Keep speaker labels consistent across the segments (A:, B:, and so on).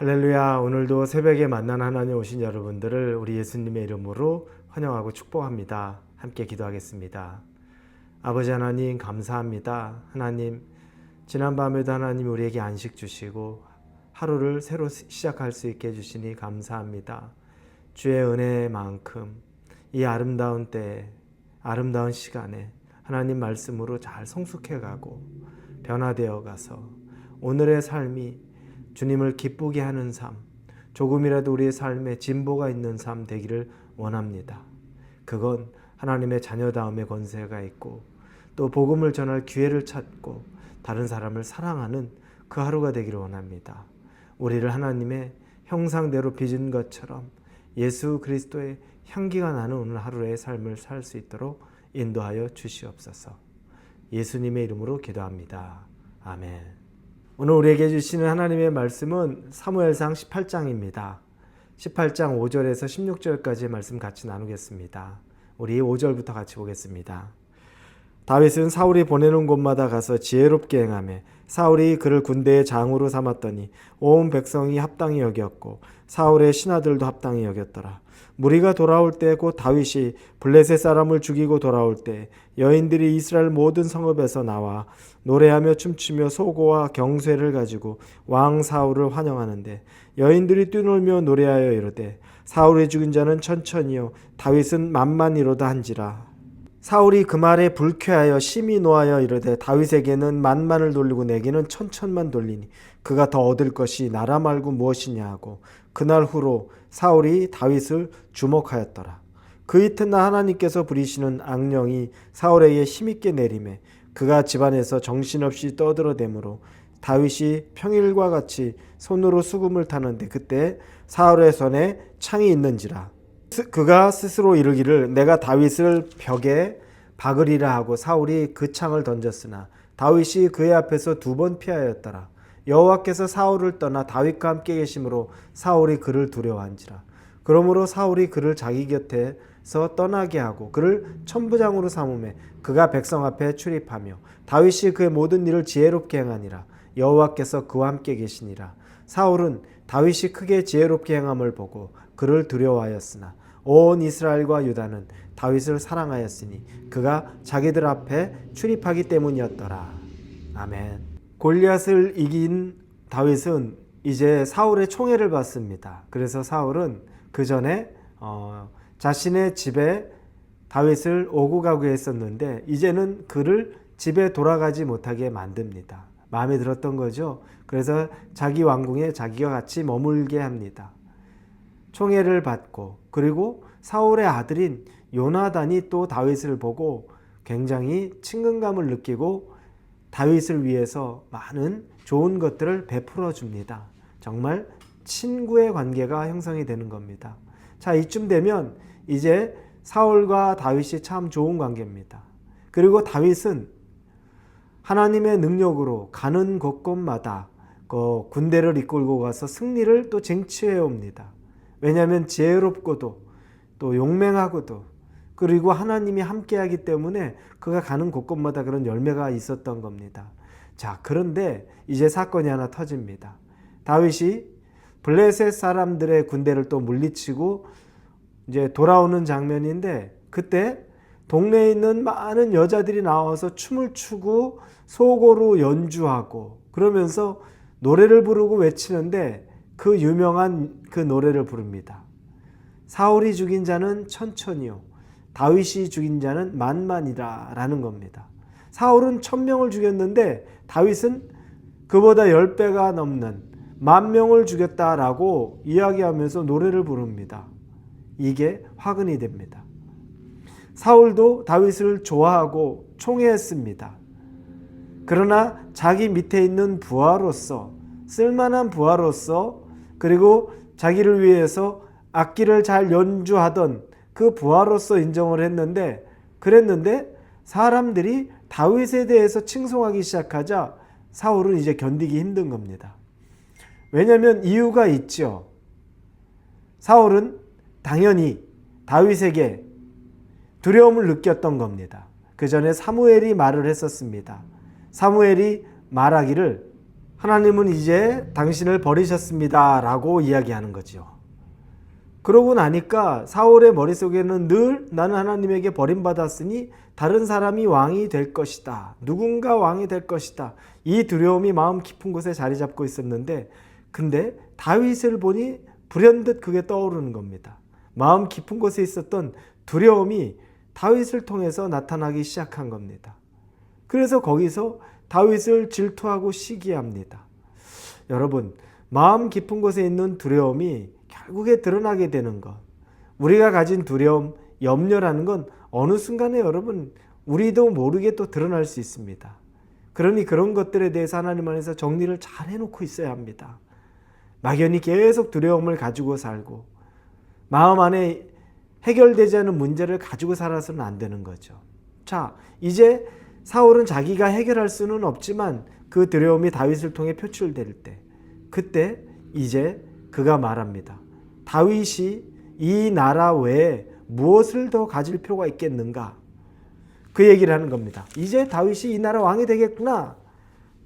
A: 할렐루야. 오늘도 새벽에 만난 하나님 오신 여러분들을 우리 예수님의 이름으로 환영하고 축복합니다. 함께 기도하겠습니다. 아버지 하나님 감사합니다. 하나님 지난밤에도 하나님 우리에게 안식 주시고 하루를 새로 시작할 수 있게 해주시니 감사합니다. 주의 은혜만큼 이 아름다운 때에 아름다운 시간에 하나님 말씀으로 잘 성숙해가고 변화되어 가서 오늘의 삶이 주님을 기쁘게 하는 삶, 조금이라도 우리의 삶에 진보가 있는 삶 되기를 원합니다. 그건 하나님의 자녀다움의 권세가 있고 또 복음을 전할 기회를 찾고 다른 사람을 사랑하는 그 하루가 되기를 원합니다. 우리를 하나님의 형상대로 빚은 것처럼 예수 그리스도의 향기가 나는 오늘 하루의 삶을 살 수 있도록 인도하여 주시옵소서. 예수님의 이름으로 기도합니다. 아멘. 오늘 우리에게 주시는 하나님의 말씀은 사무엘상 18장입니다. 18장 5절에서 16절까지의 말씀 같이 나누겠습니다. 우리 5절부터 같이 보겠습니다. 다윗은 사울이 보내는 곳마다 가서 지혜롭게 행하며 사울이 그를 군대의 장으로 삼았더니 온 백성이 합당히 여겼고 사울의 신하들도 합당히 여겼더라. 무리가 돌아올 때 곧 다윗이 블레셋 사람을 죽이고 돌아올 때 여인들이 이스라엘 모든 성읍에서 나와 노래하며 춤추며 소고와 경쇠를 가지고 왕 사울을 환영하는데 여인들이 뛰놀며 노래하여 이르되 사울이 죽은 자는 천천히요 다윗은 만만이로다 한지라. 사울이 그 말에 불쾌하여 심히 노하여 이르되 다윗에게는 만만을 돌리고 내게는 천천만 돌리니 그가 더 얻을 것이 나라 말고 무엇이냐 하고 그날 후로 사울이 다윗을 주목하였더라. 그 이튿날 하나님께서 부리시는 악령이 사울에게 힘있게 내리매 그가 집안에서 정신없이 떠들어대므로 다윗이 평일과 같이 손으로 수금을 타는데 그때 사울의 손에 창이 있는지라. 그가 스스로 이르기를 내가 다윗을 벽에 박으리라 하고 사울이 그 창을 던졌으나 다윗이 그의 앞에서 2번 피하였더라. 여호와께서 사울을 떠나 다윗과 함께 계심으로 사울이 그를 두려워한지라. 그러므로 사울이 그를 자기 곁에서 떠나게 하고 그를 천부장으로 삼으매 그가 백성 앞에 출입하며 다윗이 그의 모든 일을 지혜롭게 행하니라. 여호와께서 그와 함께 계시니라. 사울은 다윗이 크게 지혜롭게 행함을 보고 그를 두려워하였으나 온 이스라엘과 유다는 다윗을 사랑하였으니 그가 자기들 앞에 출입하기 때문이었더라. 아멘. 골리앗을 이긴 다윗은 이제 사울의 총애를 받습니다. 그래서 사울은 그 전에 자신의 집에 다윗을 오고 가고 했었는데 이제는 그를 집에 돌아가지 못하게 만듭니다. 마음에 들었던 거죠. 그래서 자기 왕궁에 자기가 같이 머물게 합니다. 총애를 받고 그리고 사울의 아들인 요나단이 또 다윗을 보고 굉장히 친근감을 느끼고 다윗을 위해서 많은 좋은 것들을 베풀어 줍니다. 정말 친구의 관계가 형성이 되는 겁니다. 자, 이쯤 되면 이제 사울과 다윗이 참 좋은 관계입니다. 그리고 다윗은 하나님의 능력으로 가는 곳곳마다 군대를 이끌고 가서 승리를 또 쟁취해 옵니다. 왜냐하면 지혜롭고도 또 용맹하고도 그리고 하나님이 함께하기 때문에 그가 가는 곳곳마다 그런 열매가 있었던 겁니다. 자, 그런데 이제 사건이 하나 터집니다. 다윗이 블레셋 사람들의 군대를 또 물리치고 이제 돌아오는 장면인데 그때 동네에 있는 많은 여자들이 나와서 춤을 추고 소고로 연주하고 그러면서 노래를 부르고 외치는데 그 유명한 그 노래를 부릅니다. 사울이 죽인 자는 천천히요 다윗이 죽인 자는 만만이라 라는 겁니다. 사울은 1000명을 죽였는데 다윗은 그보다 10배가 넘는 10,000명을 죽였다라고 이야기하면서 노래를 부릅니다. 이게 화근이 됩니다. 사울도 다윗을 좋아하고 총애했습니다. 그러나 자기 밑에 있는 부하로서 쓸만한 부하로서 그리고 자기를 위해서 악기를 잘 연주하던 그 부하로서 인정을 했는데 그랬는데 사람들이 다윗에 대해서 칭송하기 시작하자 사울은 이제 견디기 힘든 겁니다. 왜냐하면 이유가 있죠. 사울은 당연히 다윗에게 두려움을 느꼈던 겁니다. 그 전에 사무엘이 말을 했었습니다. 사무엘이 말하기를 하나님은 이제 당신을 버리셨습니다 라고 이야기하는 거죠. 그러고 나니까 사울의 머릿속에는 늘 나는 하나님에게 버림받았으니 다른 사람이 왕이 될 것이다. 누군가 왕이 될 것이다. 이 두려움이 마음 깊은 곳에 자리 잡고 있었는데, 근데 다윗을 보니 불현듯 그게 떠오르는 겁니다. 마음 깊은 곳에 있었던 두려움이 다윗을 통해서 나타나기 시작한 겁니다. 그래서 거기서 다윗을 질투하고 시기합니다. 여러분, 마음 깊은 곳에 있는 두려움이 결국에 드러나게 되는 것, 우리가 가진 두려움, 염려라는 건 어느 순간에 여러분 우리도 모르게 또 드러날 수 있습니다. 그러니 그런 것들에 대해서 하나님 안에서 정리를 잘 해놓고 있어야 합니다. 막연히 계속 두려움을 가지고 살고 마음 안에 해결되지 않은 문제를 가지고 살아서는 안 되는 거죠. 자, 이제 사울은 자기가 해결할 수는 없지만 그 두려움이 다윗을 통해 표출될 때, 그때 이제 그가 말합니다. 다윗이 이 나라 외에 무엇을 더 가질 필요가 있겠는가? 그 얘기를 하는 겁니다. 이제 다윗이 이 나라 왕이 되겠구나.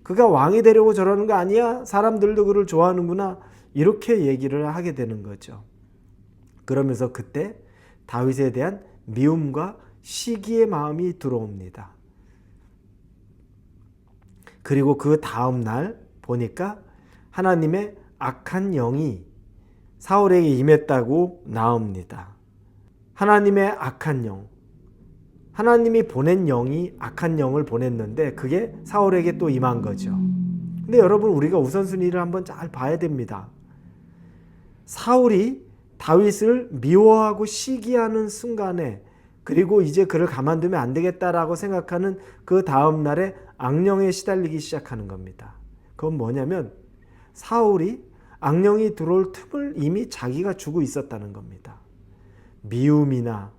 A: 그가 왕이 되려고 저러는 거 아니야? 사람들도 그를 좋아하는구나. 이렇게 얘기를 하게 되는 거죠. 그러면서 그때 다윗에 대한 미움과 시기의 마음이 들어옵니다. 그리고 그 다음 날 보니까 하나님의 악한 영이 사울에게 임했다고 나옵니다. 하나님의 악한 영, 하나님이 보낸 영이 악한 영을 보냈는데 그게 사울에게 또 임한 거죠. 근데 여러분, 우리가 우선순위를 한번 잘 봐야 됩니다. 사울이 다윗을 미워하고 시기하는 순간에, 그리고 이제 그를 가만두면 안 되겠다라고 생각하는 그 다음 날에 악령에 시달리기 시작하는 겁니다. 그건 뭐냐면 사울이 악령이 들어올 틈을 이미 자기가 주고 있었다는 겁니다. 미움이나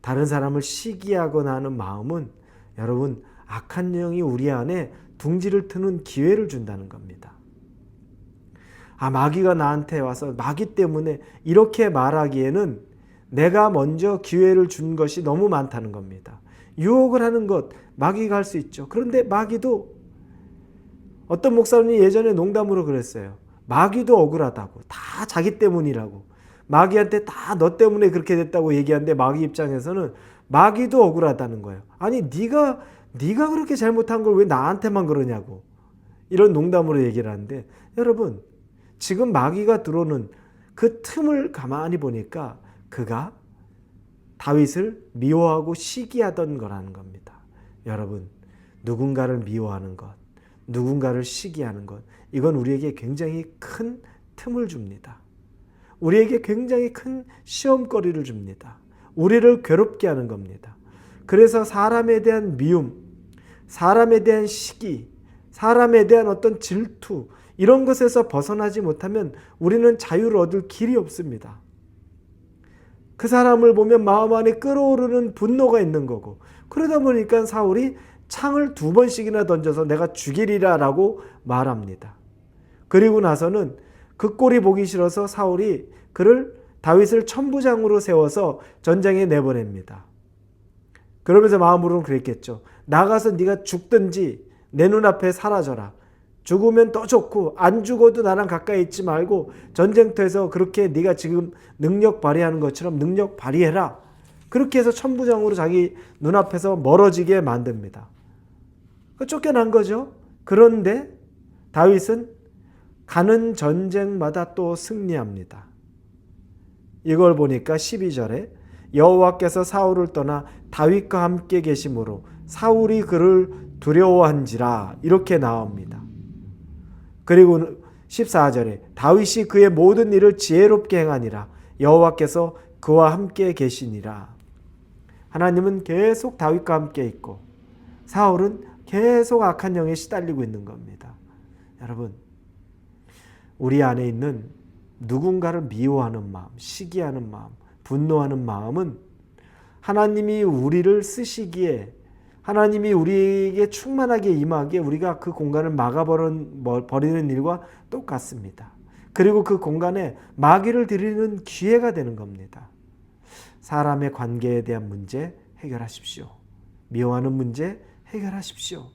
A: 다른 사람을 시기하거나 하는 마음은 여러분 악한 영이 우리 안에 둥지를 트는 기회를 준다는 겁니다. 마귀가 나한테 와서 마귀 때문에 이렇게 말하기에는 내가 먼저 기회를 준 것이 너무 많다는 겁니다. 유혹을 하는 것 마귀가 할 수 있죠. 그런데 마귀도, 어떤 목사님이 예전에 농담으로 그랬어요. 마귀도 억울하다고, 다 자기 때문이라고, 마귀한테 다 너 때문에 그렇게 됐다고 얘기하는데 마귀 입장에서는 마귀도 억울하다는 거예요. 아니 네가 그렇게 잘못한 걸 왜 나한테만 그러냐고, 이런 농담으로 얘기를 하는데, 여러분 지금 마귀가 들어오는 그 틈을 가만히 보니까 그가 다윗을 미워하고 시기하던 거라는 겁니다. 여러분, 누군가를 미워하는 것, 누군가를 시기하는 것, 이건 우리에게 굉장히 큰 틈을 줍니다. 우리에게 굉장히 큰 시험거리를 줍니다. 우리를 괴롭게 하는 겁니다. 그래서 사람에 대한 미움, 사람에 대한 시기, 사람에 대한 어떤 질투, 이런 것에서 벗어나지 못하면 우리는 자유를 얻을 길이 없습니다. 그 사람을 보면 마음 안에 끓어오르는 분노가 있는 거고, 그러다 보니까 사울이 창을 2번씩이나 던져서 내가 죽이리라 라고 말합니다. 그리고 나서는 그 꼴이 보기 싫어서 사울이 다윗을 천부장으로 세워서 전장에 내보냅니다. 그러면서 마음으로는 그랬겠죠. 나가서 네가 죽든지 내 눈앞에 사라져라. 죽으면 더 좋고 안 죽어도 나랑 가까이 있지 말고 전쟁터에서 그렇게 네가 지금 능력 발휘하는 것처럼 능력 발휘해라. 그렇게 해서 천부장으로 자기 눈앞에서 멀어지게 만듭니다. 쫓겨난 거죠. 그런데 다윗은 가는 전쟁마다 또 승리합니다. 이걸 보니까 12절에 여호와께서 사울을 떠나 다윗과 함께 계심으로 사울이 그를 두려워한지라, 이렇게 나옵니다. 그리고 14절에 다윗이 그의 모든 일을 지혜롭게 행하니라, 여호와께서 그와 함께 계시니라. 하나님은 계속 다윗과 함께 있고 사울은 계속 악한 영에 시달리고 있는 겁니다. 여러분, 우리 안에 있는 누군가를 미워하는 마음, 시기하는 마음, 분노하는 마음은 하나님이 우리를 쓰시기에, 하나님이 우리에게 충만하게 임하기에 우리가 그 공간을 막아버리는 일과 똑같습니다. 그리고 그 공간에 마귀를 들이는 기회가 되는 겁니다. 사람의 관계에 대한 문제 해결하십시오. 미워하는 문제 해결하십시오.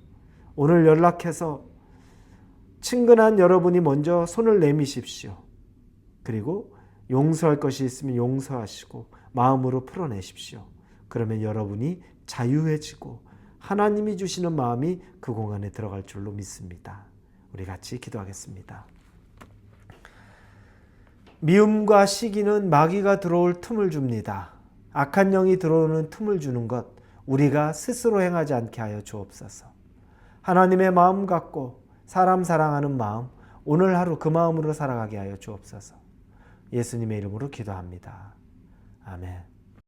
A: 오늘 연락해서 친근한 여러분이 먼저 손을 내미십시오. 그리고 용서할 것이 있으면 용서하시고 마음으로 풀어내십시오. 그러면 여러분이 자유해지고 하나님이 주시는 마음이 그 공간에 들어갈 줄로 믿습니다. 우리 같이 기도하겠습니다. 미움과 시기는 마귀가 들어올 틈을 줍니다. 악한 영이 들어오는 틈을 주는 것, 우리가 스스로 행하지 않게 하여 주옵소서. 하나님의 마음 갖고 사람 사랑하는 마음, 오늘 하루 그 마음으로 살아가게 하여 주옵소서. 예수님의 이름으로 기도합니다. 아멘.